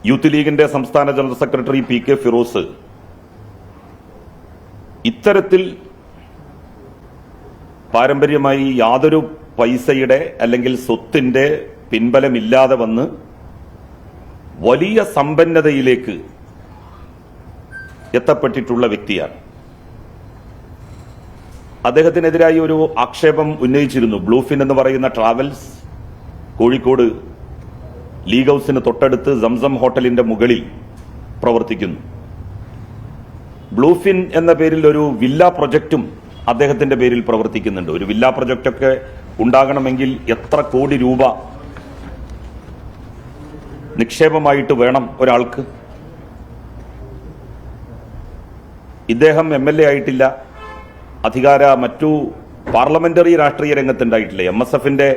Youth ലീഗിന്റെ സംസ്ഥാന general secretary PK Firoz ഇത്തരത്തിൽ പാരമ്പര്യമായി യാതൊരു പൈസയുടെ അല്ലെങ്കിൽ സ്വത്തിന്റെ പിൻബലമില്ലാതെ വന്ന് വലിയ സമ്പന്നതയിലേക്ക് എത്തപ്പെട്ടിട്ടുള്ള വ്യക്തിയാണ്. അദ്ദേഹത്തിനെതിരായി ഒരു ആക്ഷേപം ഉന്നയിച്ചിരുന്നു. ബ്ലൂഫിൻ എന്ന് പറയുന്ന ട്രാവൽസ് കോഴിക്കോട് ലീഗ് ഹൌസിന് തൊട്ടടുത്ത് സംസം ഹോട്ടലിന്റെ മുകളിൽ പ്രവർത്തിക്കുന്നു. ബ്ലൂഫിൻ എന്ന പേരിൽ ഒരു വില്ല പ്രൊജക്റ്റും അദ്ദേഹത്തിന്റെ പേരിൽ പ്രവർത്തിക്കുന്നുണ്ട്. ഒരു വില്ല പ്രൊജക്റ്റൊക്കെ ഉണ്ടാകണമെങ്കിൽ എത്ര കോടി രൂപ നിക്ഷേപമായിട്ട് വേണം ഒരാൾക്ക്? ഇദ്ദേഹം MLA ആയിട്ടില്ല, മറ്റു പാർലമെന്ററി രാഷ്ട്രീയ രംഗത്തുണ്ടായിട്ടില്ല. MSFന്റെ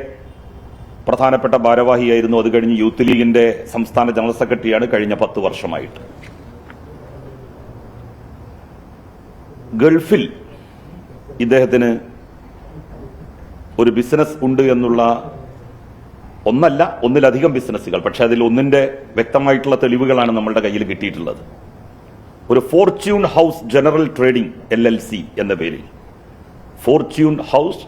പ്രധാനപ്പെട്ട ഭാരവാഹിയായിരുന്നു. അത് കഴിഞ്ഞ് യൂത്ത് ലീഗിന്റെ സംസ്ഥാന ജനറൽ സെക്രട്ടറിയാണ് കഴിഞ്ഞ 10 വർഷമായിട്ട്. ഗൾഫിൽ ഇദ്ദേഹത്തിന് ഒരു ബിസിനസ് ഉണ്ട് എന്നുള്ള ഒന്നിലധികം ബിസിനസ്സുകൾ. പക്ഷെ അതിൽ ഒന്നിന്റെ വ്യക്തമായിട്ടുള്ള തെളിവുകളാണ് നമ്മളുടെ കയ്യിൽ കിട്ടിയിട്ടുള്ളത്. ഒരു Fortune house general trading LLC എന്ന പേരിൽ, Fortune house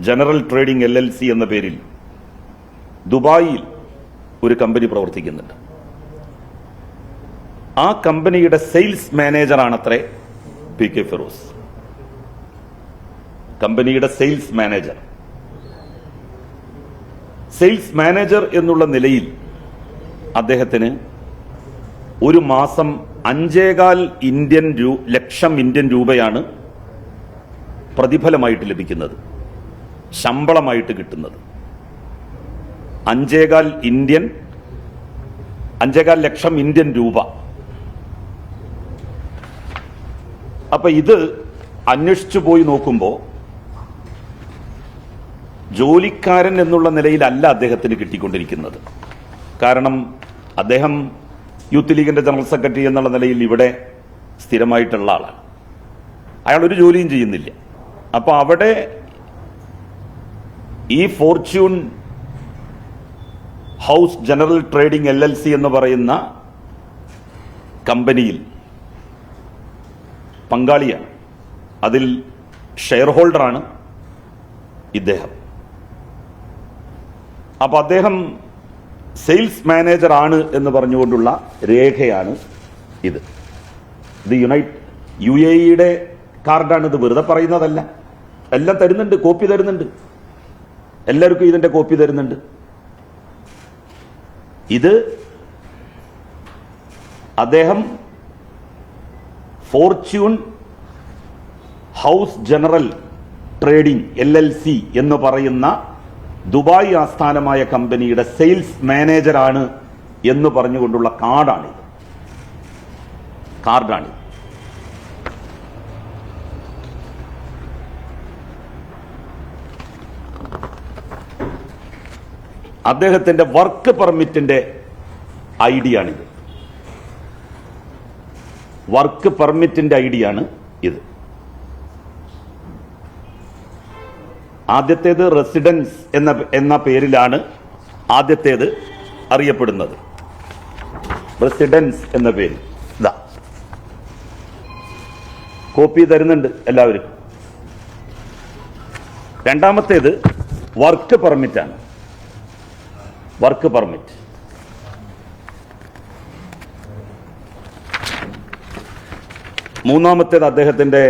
general trading LLC എന്ന പേരിൽ ദുബായിൽ ഒരു കമ്പനി പ്രവർത്തിക്കുന്നുണ്ട്. ആ കമ്പനിയുടെ സെയിൽസ് മാനേജറാണത്രേ PK ഫിറോസ്. കമ്പനിയുടെ സെയിൽസ് മാനേജർ എന്നുള്ള നിലയിൽ അദ്ദേഹത്തിന് ഒരു മാസം 5.25 ലക്ഷം ഇന്ത്യൻ രൂപയാണ് പ്രതിഫലമായിട്ട് ലഭിക്കുന്നത്, ശമ്പളമായിട്ട് കിട്ടുന്നത്. 5.25 ലക്ഷം ഇന്ത്യൻ രൂപ. അപ്പൊ ഇത് അന്വേഷിച്ചു പോയി നോക്കുമ്പോൾ ജോലിക്കാരൻ എന്നുള്ള നിലയിലല്ല അദ്ദേഹത്തിന് കിട്ടിക്കൊണ്ടിരിക്കുന്നത്. കാരണം അദ്ദേഹം യൂത്ത് ലീഗിന്റെ ജനറൽ സെക്രട്ടറി എന്നുള്ള നിലയിൽ ഇവിടെ സ്ഥിരമായിട്ടുള്ള ആളാണ്. അയാൾ ഒരു ജോലിയും ചെയ്യുന്നില്ല. അപ്പൊ അവിടെ ഈ Fortune house general trading LLC എന്ന് പറയുന്ന കമ്പനിയിൽ പങ്കാളിയാണ്. അതിൽ ഷെയർ ഹോൾഡറാണ് ഇദ്ദേഹം. അപ്പൊ അദ്ദേഹം സെയിൽസ് മാനേജർ ആണ് എന്ന് പറഞ്ഞുകൊണ്ടുള്ള രേഖയാണ് ഇത്. UAE കാർഡാണ് ഇത്. വെറുതെ പറയുന്നതല്ല, എല്ലാം തരുന്നുണ്ട്, കോപ്പി തരുന്നുണ്ട്, എല്ലാവർക്കും ഇതിന്റെ കോപ്പി തരുന്നുണ്ട്. ഇത് അദ്ദേഹം Fortune house general trading LLC എന്ന് പറയുന്ന ദുബായ് ആസ്ഥാനമായ കമ്പനിയുടെ സെയിൽസ് മാനേജറാണ് എന്ന് പറഞ്ഞുകൊണ്ടുള്ള കാർഡാണിത്. അദ്ദേഹത്തിന്റെ വർക്ക് പെർമിറ്റിന്റെ ഐഡിയാണിത്. വർക്ക് പെർമിറ്റിന്റെ ഐഡിയാണ് ഇത്. ആദ്യത്തേത് റെസിഡൻസ് എന്ന പേരിലാണ് ആദ്യത്തേത് അറിയപ്പെടുന്നത്. റെസിഡൻസ് എന്ന പേര് ഇതാ, കോപ്പി തരുന്നുണ്ട് എല്ലാവർക്കും. രണ്ടാമത്തേത് വർക്ക് പെർമിറ്റാണ്. Work permit. മൂന്നാമത്തേത് അദ്ദേഹത്തിന്റെ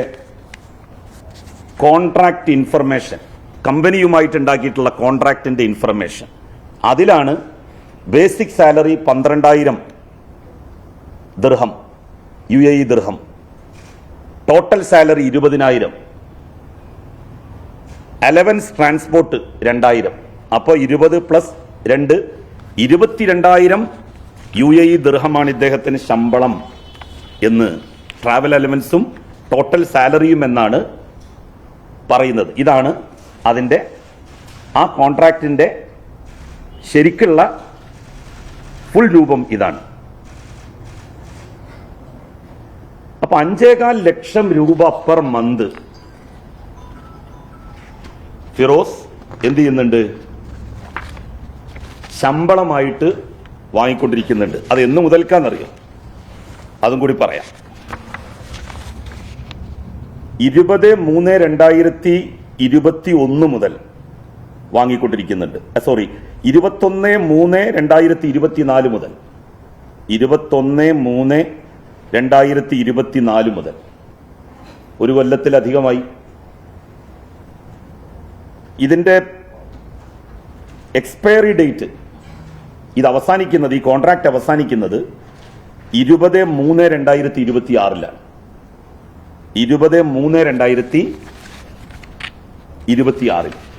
കോൺട്രാക്ട് ഇൻഫർമേഷൻ, കമ്പനിയുമായിട്ട് ഉണ്ടാക്കിയിട്ടുള്ള കോൺട്രാക്ടിന്റെ ഇൻഫർമേഷൻ. അതിലാണ് ബേസിക് സാലറി 12,000 ദിർഹം, UAE ദിർഹം. Total salary 20,000. Allowance transport 2,000. അപ്പോൾ 20 പ്ലസ് 2 22,000 UAE ദിർഹമാണ് ഇദ്ദേഹത്തിന് ശമ്പളം എന്ന്, ട്രാവൽ അലവൻസും ടോട്ടൽ സാലറിയും എന്നാണ് പറയുന്നത്. ഇതാണ് അതിന്റെ ആ കോൺട്രാക്ടിന്റെ ശരിക്കുള്ള ഫുൾ രൂപം ഇതാണ്. അപ്പൊ 5.25 ലക്ഷം രൂപ പെർ മന്ത് ഫിറോസ് എന്ത് ചെയ്യുന്നുണ്ട്? ശമ്പളമായിട്ട് വാങ്ങിക്കൊണ്ടിരിക്കുന്നുണ്ട്. അത് എന്ന് മുതൽക്കാന്നറിയോ? അതും കൂടി പറയാം. 20/3/2021 മുതൽ വാങ്ങിക്കൊണ്ടിരിക്കുന്നുണ്ട്. സോറി, 21/3/2024 മുതൽ 21/3/2024 മുതൽ ഒരു കൊല്ലത്തിലധികമായി. ഇതിന്റെ എക്സ്പയറി ഡേറ്റ്, ഇത് അവസാനിക്കുന്നത്, ഈ കോൺട്രാക്ട് അവസാനിക്കുന്നത് 20/3/2026 20/3/2026